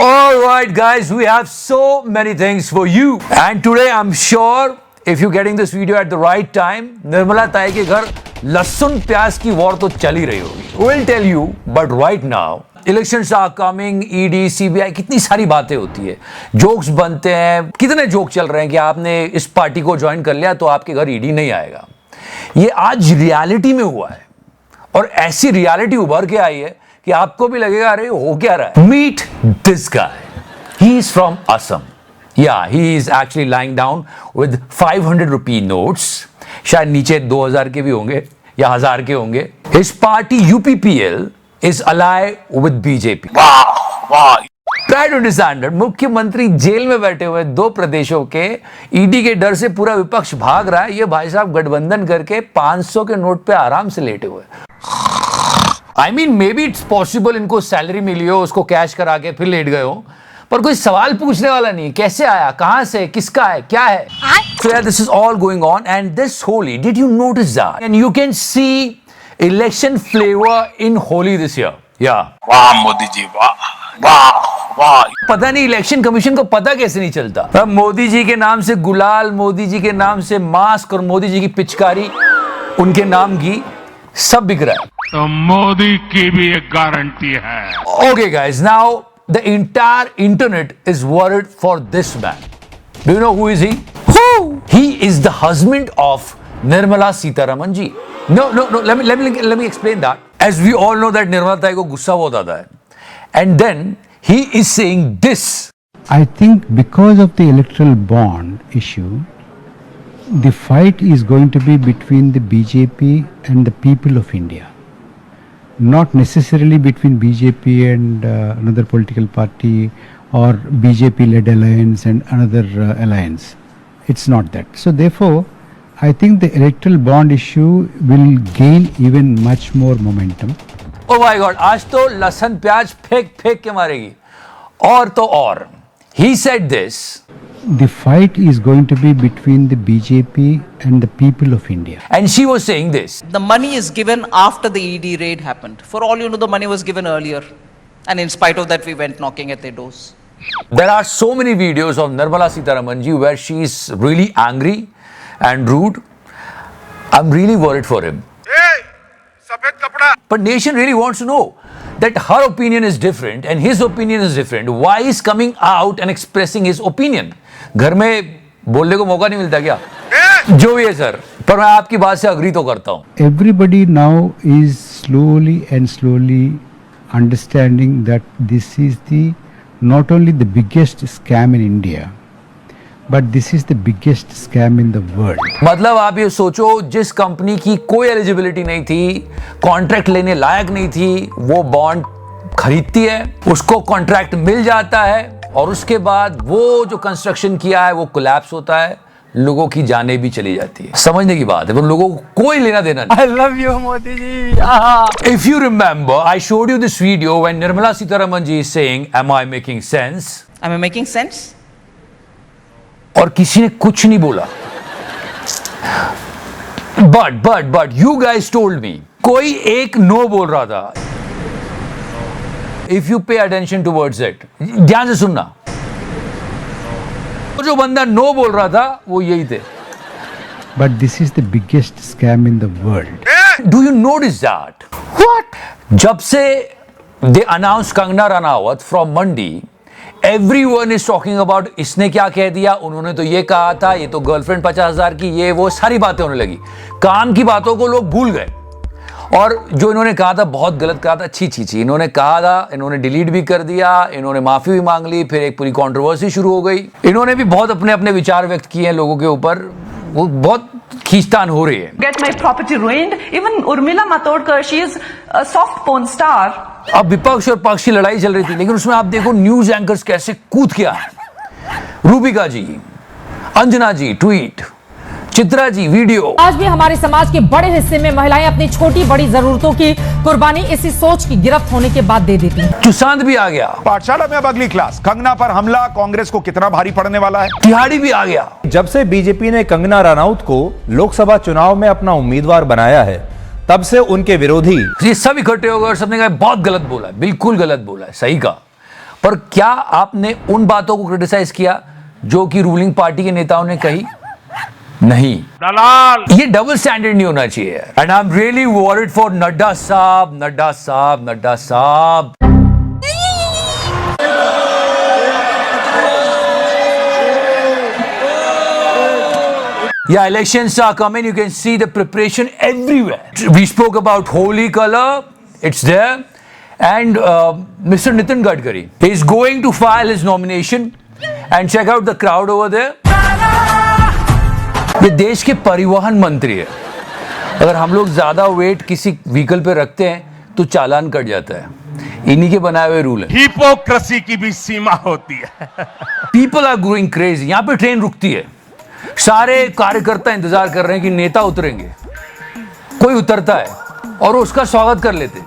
All right, guys, we have so many things for you. And today, I'm sure if you're getting this video at the right time, Nirmala ताई के घर लहसुन प्याज की war तो चल ही रही होगी. We'll tell you, but right now, elections are coming, ED, CBI, कितनी सारी बातें होती है, जोक्स बनते हैं, कितने जोक चल रहे हैं कि आपने इस पार्टी को ज्वाइन कर लिया तो आपके घर ईडी नहीं आएगा. ये आज रियलिटी में हुआ है और ऐसी रियलिटी उभर के आई है कि आपको भी लगेगा अरे हो क्या रहा है. Meet this guy. He is from Assam. Yeah, he is actually lying down with 500 rupee notes. शायद नीचे 2000 के भी होंगे या 1000 के होंगे. His party UPPL is allied with BJP. वाह. Try to understand that मुख्यमंत्री जेल में बैठे हुए दो प्रदेशों के ईडी के डर से पूरा विपक्ष भाग रहा है. ये भाई साहब गठबंधन करके 500 के नोट पे आराम से लेटे हुए. I mean, maybe it's possible इनको सैलरी मिली हो, उसको कैश करा के फिर लेट गए हो, पर कोई सवाल पूछने वाला नहीं. कैसे आया, कहां से, किसका है, क्या है. So yeah, this is all going on, and this Holi, did you notice that? And you can see election flavor in Holi this year. Yeah. वाह मोदी जी, वाह वाह वाह. पता नहीं इलेक्शन कमीशन को पता कैसे नहीं चलता. अब मोदी जी के नाम से गुलाल, मोदी जी के नाम से मास्क और मोदी जी की पिचकारी, उनके नाम की सब बिक रहा है. तो मोदी की भी एक गारंटी है. Okay, guys, now the entire internet is worried for this man. Do you know who is he? Who? He is the husband of Nirmala Sitharaman ji. No. Let me explain that. As we all know that Nirmala Tai ko gussa bahut aata hai, and then he is saying this. I think because of the electoral bond issue, the fight is going to be between the BJP and the people of India. Not necessarily between BJP and another political party or BJP-led alliance and another alliance. It's not that. So therefore, I think the electoral bond issue will gain even much more momentum. Oh my God! आज तो लहसुन प्याज फेंक के मारेगी. और तो और. He said this. The fight is going to be between the BJP and the people of India. And she was saying this. The money is given after the ED raid happened. For all you know, the money was given earlier. And in spite of that, we went knocking at their doors. There are so many videos of Nirmala Sitharaman ji where she is really angry and rude. I'm really worried for him. Hey, सफेद कपड़ा. But nation really wants to know that her opinion is different and his opinion is different. Why is coming out and expressing his opinion? घर में बोलने को मौका नहीं मिलता क्या? जो भी है सर, पर मैं आपकी बात से अग्री तो करता हूँ. Everybody now is slowly understanding that this is not only the biggest scam in India, but this is the biggest scam in the world. मतलब आप ये सोचो, जिस कंपनी की कोई एलिजिबिलिटी नहीं थी, कॉन्ट्रैक्ट लेने लायक नहीं थी, वो बॉन्ड खरीदती है, उसको कॉन्ट्रैक्ट मिल जाता है और उसके बाद वो जो कंस्ट्रक्शन किया है वो कोलैप्स होता है, लोगों की जानें भी चली जाती है. समझने की बात है, पर लोगों को कोई लेना देना नहीं. I love you, Modi ji. If you remember, I showed you this video when Nirmala Sitharaman ji is saying, "Am I making sense?" Am I making sense? और किसी ने कुछ नहीं बोला. But you guys told me, कोई एक no बोल रहा था. If you pay attention towards it, ध्यान से सुनना. तो जो बंदा नो बोल रहा था वो यही थे. But this is the biggest scam in the world. Do you notice that? What? जब से they announced Kangana Ranaut from Mandi, everyone is talking about इसने क्या कह दिया, उन्होंने तो ये कहा था, ये तो गर्लफ्रेंड 50,000 की, ये वो सारी बातें होने लगी. काम की बातों को लोग भूल गए और जो इन्होंने कहा था बहुत गलत कहा था. छी इन्होंने कहा था, इन्होंने डिलीट भी कर दिया, इन्होंने माफी भी मांग ली, फिर एक पूरी कंट्रोवर्सी शुरू हो गई. इन्होंने भी बहुत अपने विचार व्यक्त किए हैं लोगों के ऊपर. वो बहुत खींचतान हो रही है. Get my property ruined. Even Urmila Matodkar, she is a soft porn star. अब विपक्ष और पक्ष की लड़ाई चल रही थी, लेकिन उसमें आप देखो न्यूज एंकर्स कैसे कूद के आए. रूबिका जी, अंजना जी ट्वीट, चित्रा जी वीडियो. आज भी हमारे समाज के बड़े हिस्से में महिलाएं अपनी छोटी बड़ी जरूरतों की कुर्बानी इसी सोच की गिरफ्त होने के बाद दे देती हैं. सुशांत भी आ गया. पाठशाला में अब अगली क्लास. कंगना पर हमला कांग्रेस को कितना भारी पड़ने वाला है. तिहाड़ी भी आ गया. जब से बीजेपी ने कंगना रनौत को लोकसभा चुनाव में अपना उम्मीदवार बनाया है, तब से उनके विरोधी ये सब इकट्ठे हो गए और सबने कहा बहुत गलत बोला है, बिल्कुल गलत बोला है. सही कहा. पर क्या आपने उन बातों को क्रिटिसाइज किया जो कि रूलिंग पार्टी के नेताओं ने कही? नहीं। दलाल। ये डबल स्टैंडर्ड नहीं होना चाहिए। And I am really worried for Nadda साहब, नड्डा साहब, नड्डा साहब। Yeah, elections are coming. You can see the preparation everywhere. We spoke about holy color. It's there. And Mr. Nitin Gadkari is going to file his nomination. And check out the crowd over there. ये देश के परिवहन मंत्री है। अगर हम लोग ज्यादा वेट किसी व्हीकल पे रखते हैं तो चालान कट जाता है। इन्हीं के बनाए हुए रूल है। हिपोक्रेसी की भी सीमा होती है। People are going crazy. यहाँ पे ट्रेन रुकती है, सारे कार्यकर्ता इंतजार कर रहे हैं कि नेता उतरेंगे। कोई उतरता है और उसका स्वागत कर लेते,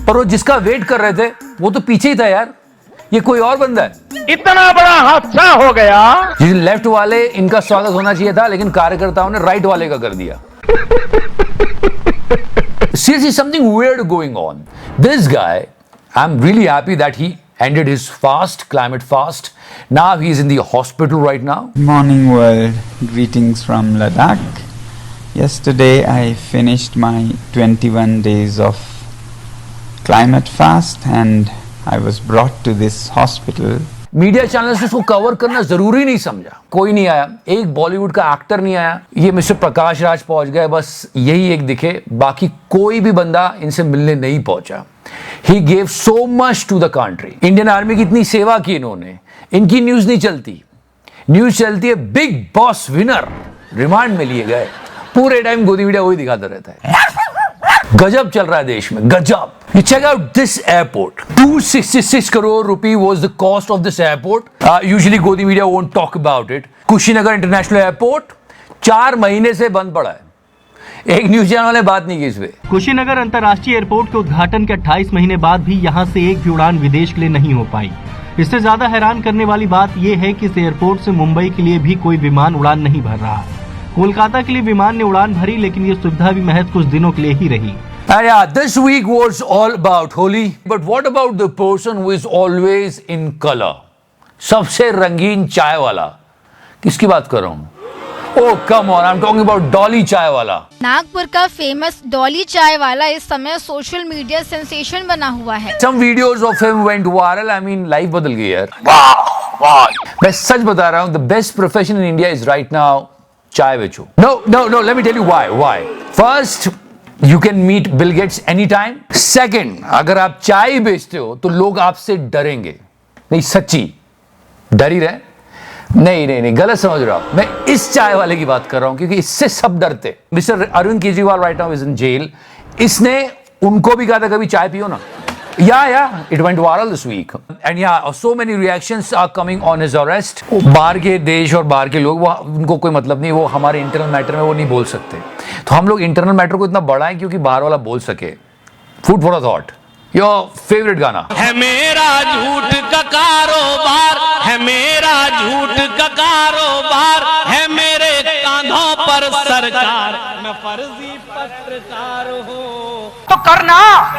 पर वो जिसका वेट कर रहे थे वो तो पीछे ही था यार। ये कोई और बंदा है। इतना बड़ा हादसा हो गया। जिस लेफ्ट वाले इनका स्वागत होना चाहिए था, लेकिन कार्यकर्ताओं ने राइट वाले का कर दिया। Seriously, something weird going on. This guy, I'm really happy that he ended his fast, climate fast. Now he's in the hospital right now. Morning world, greetings from Ladakh. Yesterday I finished my 21 days of climate fast and I was brought to this hospital. Media channel से उसको cover करना जरूरी नहीं समझा। कोई नहीं आया, एक बॉलीवुड का एक्टर नहीं आया। ये मिस्टर प्रकाश राज पहुंच गए, बस यही एक दिखे, बाकी कोई भी बंदा इनसे मिलने नहीं पहुंचा। He gave so much to the country. Indian army की इतनी सेवा की इन्होंने। इनकी न्यूज नहीं चलती, न्यूज चलती है बिग बॉस विनर रिमांड में लिए गए। पूरे टाइम गोदी मीडिया वही दिखाता रहता है। गजब चल रहा है देश में, गजब। You check out this airport. 266 crore rupee was the cost of this airport. Usually Godi media won't talk about it. Kushinagar international airport 4 महीने से बंद पड़ा है। एक न्यूज चैनल ने बात नहीं की इस पे। कुशीनगर अंतर्राष्ट्रीय एयरपोर्ट के उद्घाटन के 28 महीने बाद भी यहां से एक भी उड़ान विदेश के लिए नहीं हो पाई। इससे ज्यादा हैरान करने वाली बात यह है कि इस एयरपोर्ट से मुंबई के लिए भी कोई विमान उड़ान नहीं भर रहा। कोलकाता के लिए विमान ने उड़ान भरी, लेकिन ये सुविधा भी महज कुछ दिनों के लिए ही रही। And yeah, this week was all about Holi. But what about the person who is always in color? सबसे रंगीन चाय वाला। किसकी बात कर रहा हूँ? Oh, come on, I'm talking about Dolly चाय वाला। नागपुर का फेमस डॉली चाय वाला इस समय सोशल मीडिया सेंसेशन बना हुआ है। Some videos of him went viral. I mean, life बदल गई यार। वाह। मैं सच बता रहा हूँ, the best profession in India is right now चाय बेचो। No, let me tell you why. First, You can meet Bill Gates anytime. Second, अगर आप चाय बेचते हो तो लोग आपसे डरेंगे। नहीं, सच्ची डर ही रहे। नहीं, गलत समझ रहा हूं। मैं इस चाय वाले की बात कर रहा हूं क्योंकि इससे सब डरते। Mr Arvind Kejriwal right now is in jail. इसने उनको भी कहा था कभी चाय पियो ना। Yeah, it went viral this week. And yeah, so many reactions are coming on his arrest. बाहर के देश और बाहर के लोग, वो उनको कोई मतलब नहीं, वो हमारे इंटरनल मैटर में वो नहीं बोल सकते। तो हम लोग इंटरनल मैटर को इतना बढ़ाएं क्योंकि बाहर वाला बोल सके। Food for a thought. Your favourite गाना है मेरा झूठ का कारोबार, है मेरा झूठ का कारोबार, है मेरे कांधों पर सरकार, मैं फर्जी पत्रकार हूँ। तो करना